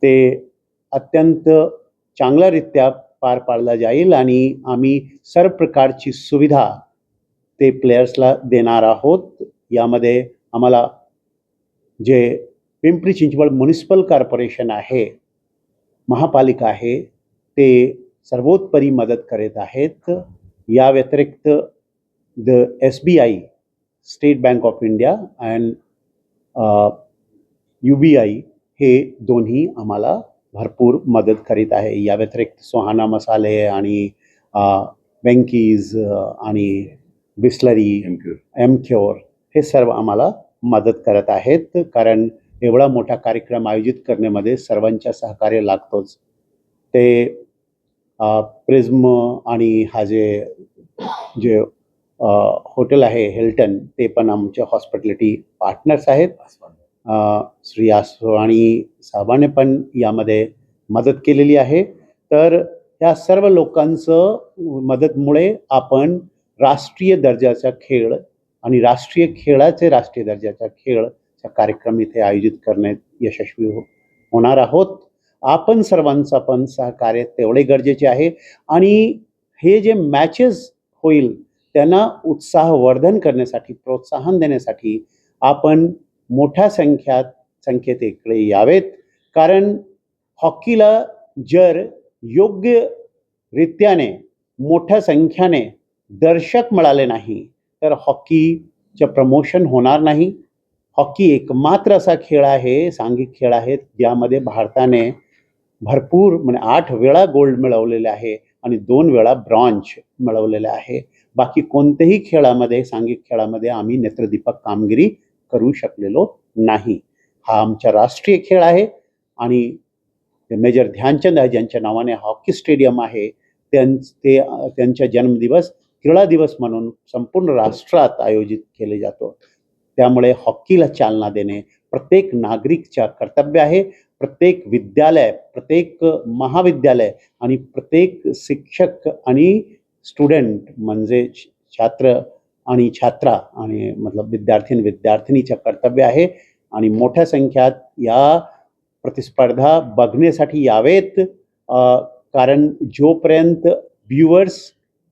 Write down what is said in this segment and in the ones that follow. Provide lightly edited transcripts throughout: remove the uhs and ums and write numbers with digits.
ते अत्यंत चांगल्यारीत्या पार पाडला जाईल आणि आम्ही सर्व प्रकारची सुविधा ते प्लेयर्सला देणार आहोत. यामध्ये आम्हाला जे पिंपरी चिंचवड म्युनिसिपल कॉर्पोरेशन आहे, महापालिका आहे, ते सर्वोत्तरी मदत करत आहेत. या व्यतिरिक्त SBI, state bank of India and UBI हे दोन्ही आम्हाला भरपूर मदत करीत आहे. या व्यतिरिक्त सुहाना मसाले आणि वेंकीज आणि बिस्लरी, एमक्योर हे सर्व आम्हाला मदत करत आहेत. कारण एवढा मोठा कार्यक्रम आयोजित करण्यामध्ये सर्वांच्या सहकार्य लागतोच. ते प्रिझम आणि हा जे हॉटेल आहे हिल्टन, ते पण आमचे हॉस्पिटॅलिटी पार्टनर्स आहेत. श्री आसवाणी साहेबांनी पण यामध्ये मदत केलेली आहे. तर या सर्व लोकांचं मदतमुळे आपण राष्ट्रीय दर्जाचा खेळ आणि राष्ट्रीय दर्जाचा खेळचा कार्यक्रम इथे आयोजित करण्यात यशस्वी होणार आहोत. आपण सर्वांचं पण सहकार्य तेवढे गरजेचे आहे आणि हे जे मॅचेस होईल त्यांना उत्साहवर्धन करण्यासाठी, प्रोत्साहन देण्यासाठी आपण मोठ्या संख्येत इकडे यावेत. कारण हॉकीला जर योग्य रीत्याने मोठ्या संख्येने दर्शक मिळाले नाही तर हॉकीचं प्रमोशन होणार नाही. हॉकी एकमात्र असा खेळ आहे, सांघिक खेळ आहे, ज्यामध्ये भारताने भरपूर 8 वेळा गोल्ड मिळवलेले आहे आणि 2 वेळा ब्रॉन्झ मिळवलेले आहे. बाकी कोणत्याही खेळामध्ये, सांघिक खेळामध्ये आम्ही नेत्रदीपक कामगिरी करू शकलेलो नाही. हा आमचा राष्ट्रीय खेळ आहे आणि मेजर ध्यानचंद आहे, ज्यांच्या नावाने हॉकी स्टेडियम आहे, त्यांचा जन्मदिवस क्रीडा दिवस म्हणून संपूर्ण राष्ट्रात आयोजित केले जातो. त्यामुळे हॉकीला चालना देणे प्रत्येक नागरिकच्या कर्तव्य आहे. प्रत्येक विद्यालय, प्रत्येक महाविद्यालय आणि प्रत्येक शिक्षक आणि स्टुडंट म्हणजे छात्र आणि छात्रा आणि विद्यार्थिनीचं कर्तव्य आहे आणि मोठ्या संख्येत या प्रतिस्पर्धा बघण्यासाठी यावेत. कारण जोपर्यंत व्ह्युअर्स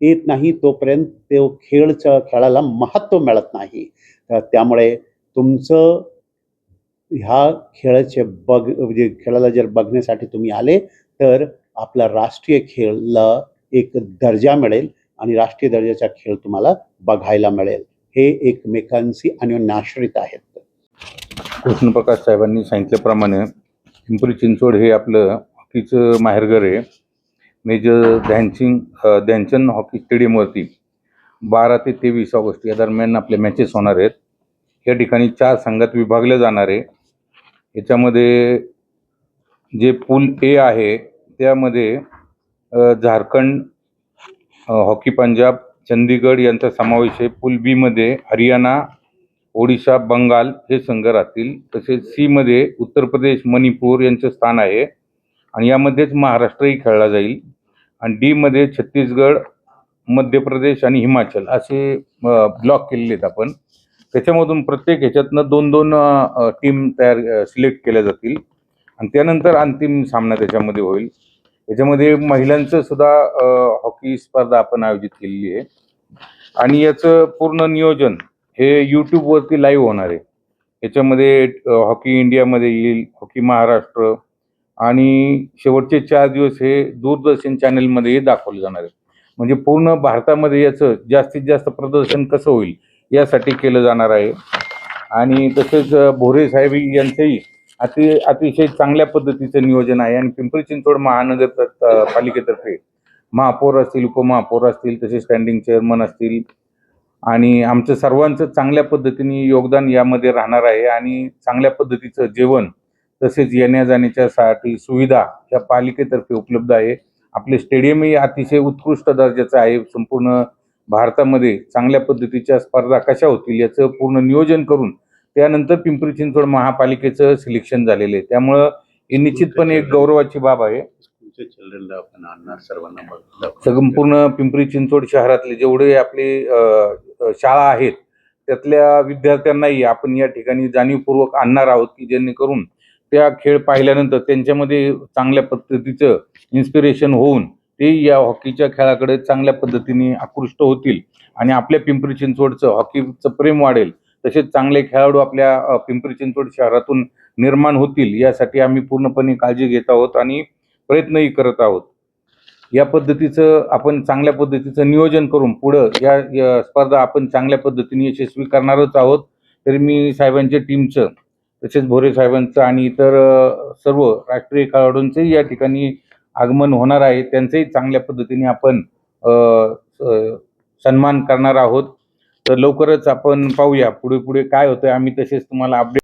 येत नाही तोपर्यंत तो खेळाला महत्त्व मिळत नाही. त्यामुळे तुमचं ह्या खेळाला जर बघण्यासाठी तुम्ही आले तर आपला राष्ट्रीय खेळला एक दर्जा मिळेल आणि राष्ट्रीय दर्जाचा खेळ तुम्हाला बघायला मिळेल. हे एकमेकांशी अन्योन्याश्रित आहेत. कृष्णप्रकाश साहेबांनी सांगितल्याप्रमाणे पिंपरी चिंचवड हे आपलं हॉकीचं माहेरघर आहे. मेजर ध्यानचंद हॉकी स्टेडियमवरती 12 ते 23 ऑगस्ट या दरम्यान आपले मॅचेस होणार आहेत. या ठिकाणी 4 संघात विभागले जाणार आहे. याच्यामध्ये जे पूल ए आहे त्यामध्ये झारखंड, हॉकी पंजाब, चंदीगड यांचा समावेश आहे. पूल बी मध्ये हरियाणा, ओडिशा, बंगाल हे संघ राहतील. तसेच सी मध्ये उत्तर प्रदेश, मणिपूर यांचे स्थान आहे आणि यामध्येच महाराष्ट्रही खेळला जाईल. आणि डी मध्ये छत्तीसगड, मध्य प्रदेश आणि हिमाचल असे ब्लॉक केलेले आहेत आपण. त्याच्यामधून प्रत्येक ह्याच्यातनं 2-2 टीम सिलेक्ट केल्या जातील आणि त्यानंतर अंतिम सामना त्याच्यामध्ये होईल. याच्यामध्ये महिलांचं सुद्धा हॉकी स्पर्धा आपण आयोजित केलेली आहे आणि याचं पूर्ण नियोजन हे यूट्यूबवरती लाईव्ह होणार आहे. याच्यामध्ये हॉकी इंडियामध्ये येईल, हॉकी महाराष्ट्र आणि शेवटचे 4 दिवस हे दूरदर्शन चॅनलमध्ये दाखवले जाणार आहे. म्हणजे पूर्ण भारतामध्ये याचं जास्तीत जास्त प्रदर्शन कसं होईल यासाठी केलं जाणार आहे. आणि तसेच भोरे साहेब यांचंही अतिशय चांगल्या पद्धतीचं नियोजन आहे आणि पिंपरी चिंचवड महानगर पालिकेतर्फे महापौर असतील, उपमहापौर असतील, तसेच स्टँडिंग चेअरमन असतील आणि आमचं सर्वांचं चांगल्या पद्धतीने योगदान यामध्ये राहणार आहे. आणि चांगल्या पद्धतीचं जेवण तसेच येण्या जाण्याच्यासाठी सुविधा या पालिकेतर्फे उपलब्ध आहे. आपले स्टेडियमही अतिशय उत्कृष्ट दर्जाचं आहे. संपूर्ण भारतामध्ये चांगल्या पद्धतीच्या स्पर्धा कशा होतील याचं पूर्ण नियोजन करून त्यानंतर पिंपरी चिंचवड महापालिकेचं सिलेक्शन झालेलं आहे. त्यामुळं हे निश्चितपणे एक गौरवाची बाब आहे. संपूर्ण पिंपरी चिंचवड शहरातले जेवढे आपले शाळा आहेत त्यातल्या विद्यार्थ्यांनाही आपण या ठिकाणी जाणीवपूर्वक आणणार आहोत की जेणेकरून त्या खेळ पाहिल्यानंतर त्यांच्यामध्ये चांगल्या पद्धतीचं इन्स्पिरेशन होऊन ते या हॉकीच्या खेळाकडे चांगल्या पद्धतीने आकृष्ट होतील आणि आपल्या पिंपरी चिंचवडचं हॉकीचं प्रेम वाढेल. तसेच चांगले खेळाडू आपल्या पिंपरी चिंचवड शहरातून निर्माण होतील यासाठी आम्ही पूर्णपणे काळजी घेत आहोत आणि प्रयत्नही करत आहोत. या पद्धतीचं आपण चांगल्या पद्धतीचं नियोजन करून पुढं या स्पर्धा आपण चांगल्या पद्धतीने यशस्वी करणारच आहोत. तरी मी साहेबांच्या टीमचं तसेच भोरे साहेबांचं आणि इतर सर्व राष्ट्रीय खेळाडूंचंही या ठिकाणी आगमन होणार आहे. त्यांचंही चांगल्या पद्धतीने आपण सन्मान करणार आहोत. तर लवकरच आपण पाहूया पुढे पुढे काय होतंय. आम्ही तसेच तुम्हाला अपडेट